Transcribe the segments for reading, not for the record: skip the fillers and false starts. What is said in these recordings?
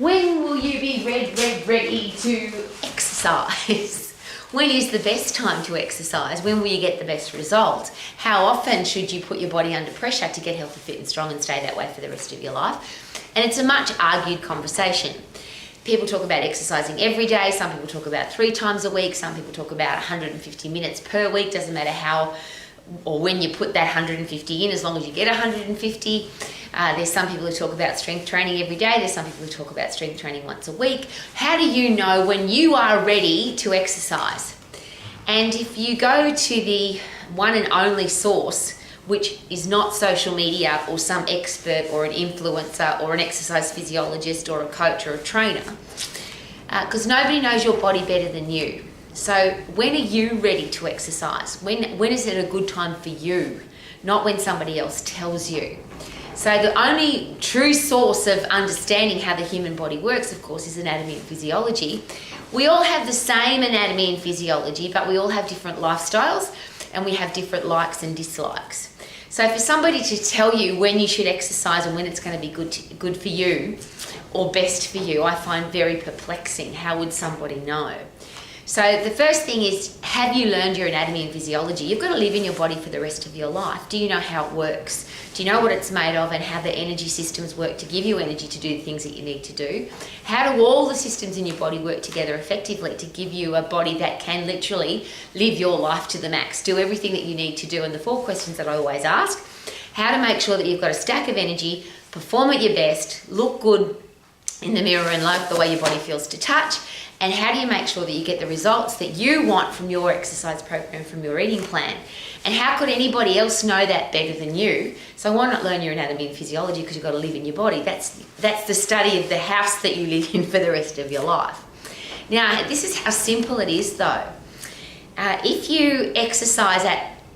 When will you be ready to exercise? When is the best time to exercise? When will you get the best result? How often should you put your body under pressure to get healthy, fit and strong and stay that way for the rest of your life? And it's a much argued conversation. People talk about exercising every day. Some people talk about 3 times a week. Some people talk about 150 minutes per week. Doesn't matter how or when you put that 150 in, as long as you get 150. There's some people who talk about strength training every day. There's some people who talk about strength training once a week. How do you know when you are ready to exercise? And if you go to the one and only source, which is not social media or some expert or an influencer or an exercise physiologist or a coach or a trainer, because nobody knows your body better than you. So when are you ready to exercise? When is it a good time for you? Not when somebody else tells you. So the only true source of understanding how the human body works, of course, is anatomy and physiology. We all have the same anatomy and physiology, but we all have different lifestyles and we have different likes and dislikes. So for somebody to tell you when you should exercise and when it's going to be good for you or best for you, I find very perplexing. How would somebody know? So the first thing is, have you learned your anatomy and physiology? You've got to live in your body for the rest of your life. Do you know how it works? Do you know what it's made of and how the energy systems work to give you energy to do the things that you need to do? How do all the systems in your body work together effectively to give you a body that can literally live your life to the max, do everything that you need to do? And the 4 questions that I always ask: how to make sure that you've got a stack of energy, perform at your best, look good in the mirror and like the way your body feels to touch, and how do you make sure that you get the results that you want from your exercise program, from your eating plan? And how could anybody else know that better than you? So why not learn your anatomy and physiology, because you've got to live in your body. That's the study of the house that you live in for the rest of your life. Now, this is how simple it is though. If you exercise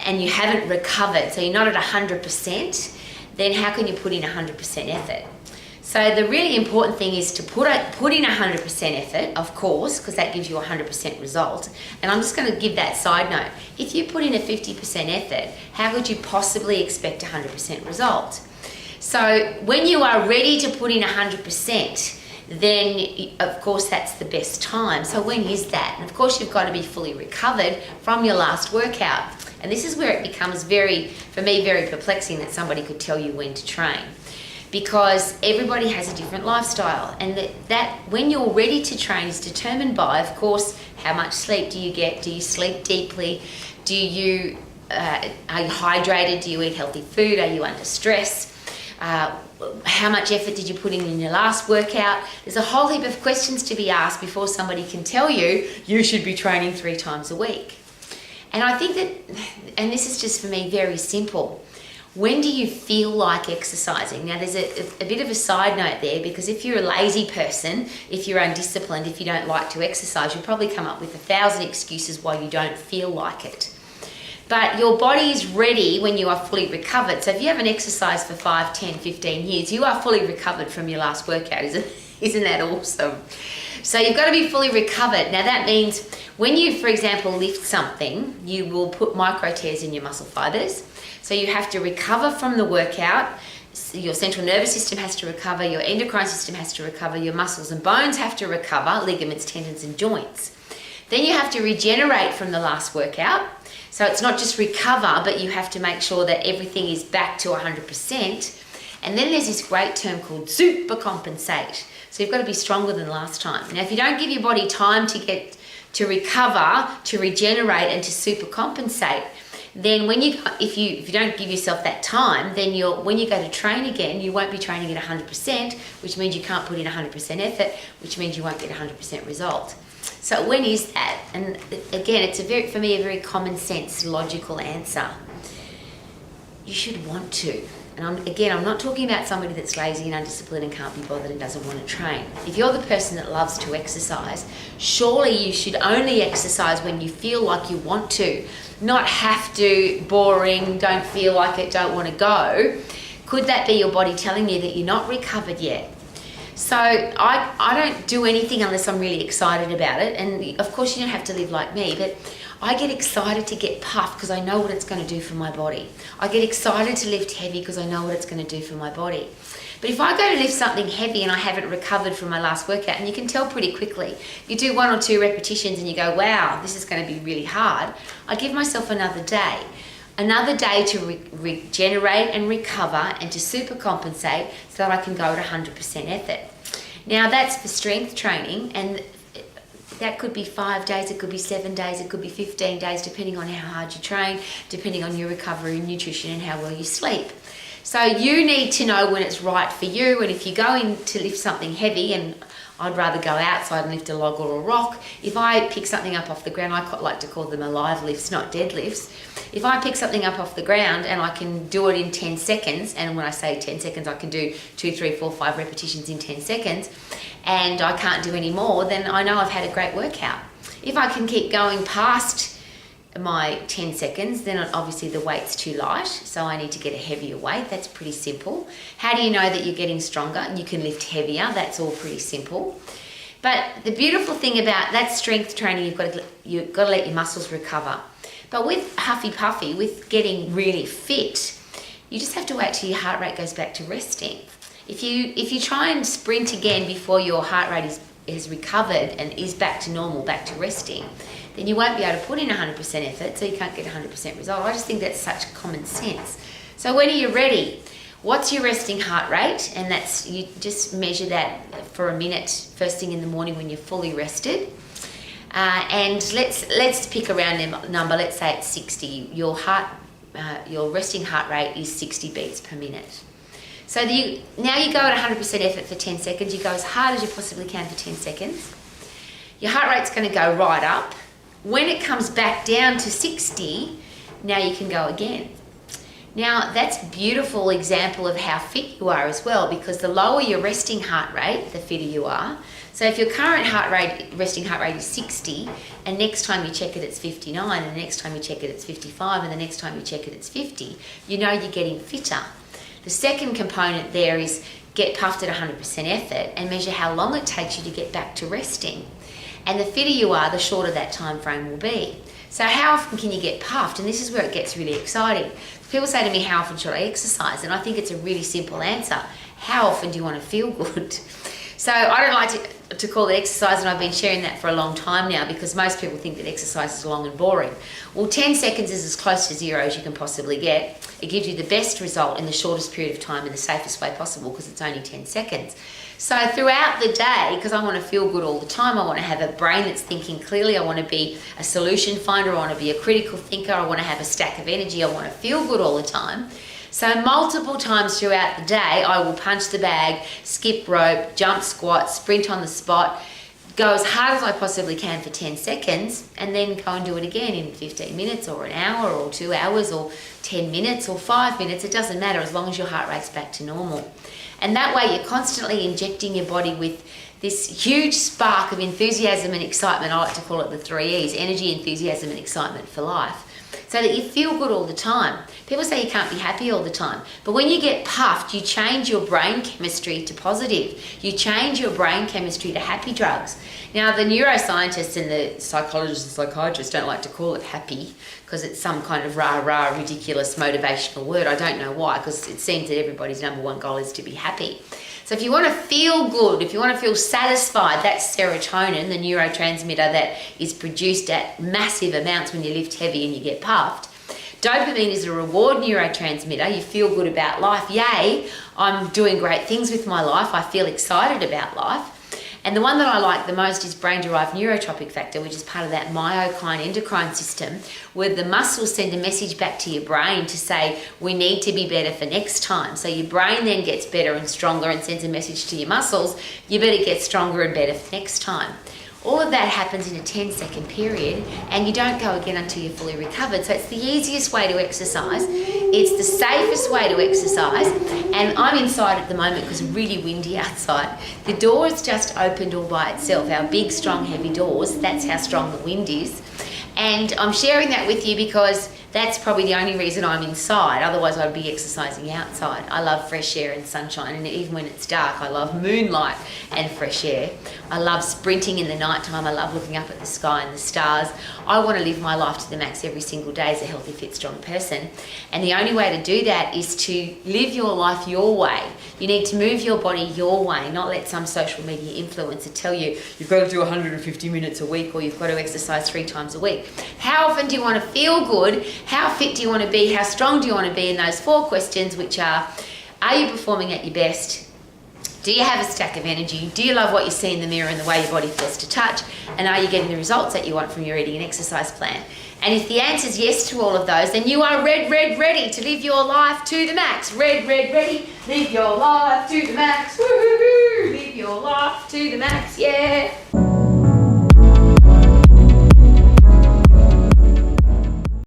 and you haven't recovered, so you're not at 100%, then how can you put in 100% effort? So the really important thing is to put in 100% effort, of course, because that gives you a 100% result. And I'm just going to give that side note. If you put in a 50% effort, how could you possibly expect a 100% result? So when you are ready to put in 100%, then of course that's the best time. So when is that? And of course you've got to be fully recovered from your last workout. And this is where it becomes for me, very perplexing that somebody could tell you when to train. Because everybody has a different lifestyle, and that when you're ready to train is determined by, of course, how much sleep do you get? Do you sleep deeply? Are you hydrated? Do you eat healthy food? Are you under stress? How much effort did you put in your last workout? There's a whole heap of questions to be asked before somebody can tell you you should be training 3 times a week. And I think that, and this is just for me very simple, when do you feel like exercising? Now there's a bit of a side note there, because if you're a lazy person, if you're undisciplined, if you don't like to exercise, you'll probably come up with 1,000 excuses why you don't feel like it. But your body is ready when you are fully recovered. So if you haven't exercised for 5, 10, 15 years, you are fully recovered from your last workout. Isn't that awesome? So you've got to be fully recovered. Now that means when you, for example, lift something, you will put micro tears in your muscle fibers. So you have to recover from the workout. Your central nervous system has to recover, your endocrine system has to recover, your muscles and bones have to recover, ligaments, tendons and joints. Then you have to regenerate from the last workout. So it's not just recover, but you have to make sure that everything is back to 100%. And then there's this great term called supercompensate. So you've got to be stronger than last time. Now if you don't give your body time to recover, to regenerate and to supercompensate, then if you don't give yourself that time, then when you go to train again, you won't be training at 100%, which means you can't put in 100% effort, which means you won't get 100% result. So when is that? And again, it's for me a very common sense, logical answer. You should want to. And I'm not talking about somebody that's lazy and undisciplined and can't be bothered and doesn't want to train. If you're the person that loves to exercise, surely you should only exercise when you feel like you want to, not have to, boring, don't feel like it, don't want to go. Could that be your body telling you that you're not recovered yet? So I don't do anything unless I'm really excited about it. And of course you don't have to live like me, but I get excited to get puffed because I know what it's going to do for my body. I get excited to lift heavy because I know what it's going to do for my body. But if I go to lift something heavy and I haven't recovered from my last workout, and you can tell pretty quickly, you do 1 or 2 repetitions and you go, wow, this is going to be really hard, I give myself another day. Another day to regenerate and recover and to super compensate so that I can go at 100% effort. Now that's for strength training, and that could be 5 days, it could be 7 days, it could be 15 days, depending on how hard you train, depending on your recovery and nutrition and how well you sleep. So you need to know when it's right for you, and if you're going to lift something heavy, and I'd rather go outside and lift a log or a rock. If I pick something up off the ground, I like to call them alive lifts, not deadlifts. If I pick something up off the ground and I can do it in 10 seconds, and when I say 10 seconds, I can do 2, 3, 4, 5 repetitions in 10 seconds, and I can't do any more, then I know I've had a great workout. If I can keep going past my 10 seconds, then obviously the weight's too light, so I need to get a heavier weight. That's pretty simple. How do you know that you're getting stronger? You can lift heavier. That's all pretty simple. But the beautiful thing about that strength training, you've got to let your muscles recover. But with Huffy Puffy, with getting really fit, you just have to wait till your heart rate goes back to resting. If you try and sprint again before your heart rate is recovered and is back to normal, back to resting, then you won't be able to put in 100% effort, so you can't get 100% result. I just think that's such common sense. So when are you ready? What's your resting heart rate? And that's, you just measure that for a minute first thing in the morning when you're fully rested. And let's pick a round number. Let's say it's 60. Your resting heart rate is 60 beats per minute. So now you go at 100% effort for 10 seconds. You go as hard as you possibly can for 10 seconds. Your heart rate's going to go right up. When it comes back down to 60, now you can go again. Now that's a beautiful example of how fit you are as well, because the lower your resting heart rate, the fitter you are. So if your current resting heart rate is 60, and next time you check it it's 59, and the next time you check it it's 55, and the next time you check it it's 50, you know you're getting fitter. The second component there is get puffed at 100% effort and measure how long it takes you to get back to resting. And the fitter you are, the shorter that time frame will be. So how often can you get puffed? And this is where it gets really exciting. People say to me, how often should I exercise? And I think it's a really simple answer. How often do you want to feel good? So I don't like to call it exercise, and I've been sharing that for a long time now, because most people think that exercise is long and boring. Well, 10 seconds is as close to 0 as you can possibly get. It gives you the best result in the shortest period of time in the safest way possible, because it's only 10 seconds. So throughout the day, because I want to feel good all the time, I want to have a brain that's thinking clearly, I want to be a solution finder, I want to be a critical thinker, I want to have a stack of energy, I want to feel good all the time. So multiple times throughout the day, I will punch the bag, skip rope, jump squat, sprint on the spot, go as hard as I possibly can for 10 seconds, and then go and do it again in 15 minutes or an hour or 2 hours or 10 minutes or 5 minutes. It doesn't matter, as long as your heart rate's back to normal. And that way you're constantly injecting your body with this huge spark of enthusiasm and excitement. I like to call it the 3 E's: energy, enthusiasm, and excitement for life, so that you feel good all the time. People say you can't be happy all the time, but when you get puffed, you change your brain chemistry to positive. You change your brain chemistry to happy drugs. Now, the neuroscientists and the psychologists and psychiatrists don't like to call it happy, because it's some kind of rah-rah, ridiculous motivational word. I don't know why, because it seems that everybody's number one goal is to be happy. So if you want to feel good, if you want to feel satisfied, that's serotonin, the neurotransmitter that is produced at massive amounts when you lift heavy and you get puffed. Dopamine is a reward neurotransmitter. You feel good about life. Yay, I'm doing great things with my life. I feel excited about life. And the one that I like the most is brain-derived neurotropic factor, which is part of that myokine endocrine system, where the muscles send a message back to your brain to say, we need to be better for next time. So your brain then gets better and stronger and sends a message to your muscles, you better get stronger and better for next time. All of that happens in a 10-second period, and you don't go again until you're fully recovered. So it's the easiest way to exercise. It's the safest way to exercise. And I'm inside at the moment because it's really windy outside. The door's just opened all by itself, our big, strong, heavy doors. That's how strong the wind is. And I'm sharing that with you because That's probably the only reason I'm inside. Otherwise, I'd be exercising outside. I love fresh air and sunshine, and even when it's dark, I love moonlight and fresh air. I love sprinting in the nighttime. I love looking up at the sky and the stars. I want to live my life to the max every single day as a healthy, fit, strong person. And the only way to do that is to live your life your way. You need to move your body your way, not let some social media influencer tell you you've got to do 150 minutes a week or you've got to exercise 3 times a week. How often do you want to feel good? How fit do you want to be? How strong do you want to be? In those 4 questions, which are you performing at your best? Do you have a stack of energy? Do you love what you see in the mirror and the way your body feels to touch? And are you getting the results that you want from your eating and exercise plan? And if the answer is yes to all of those, then you are ready to live your life to the max. Ready, live your life to the max. Woo-hoo-hoo, live your life to the max, yeah.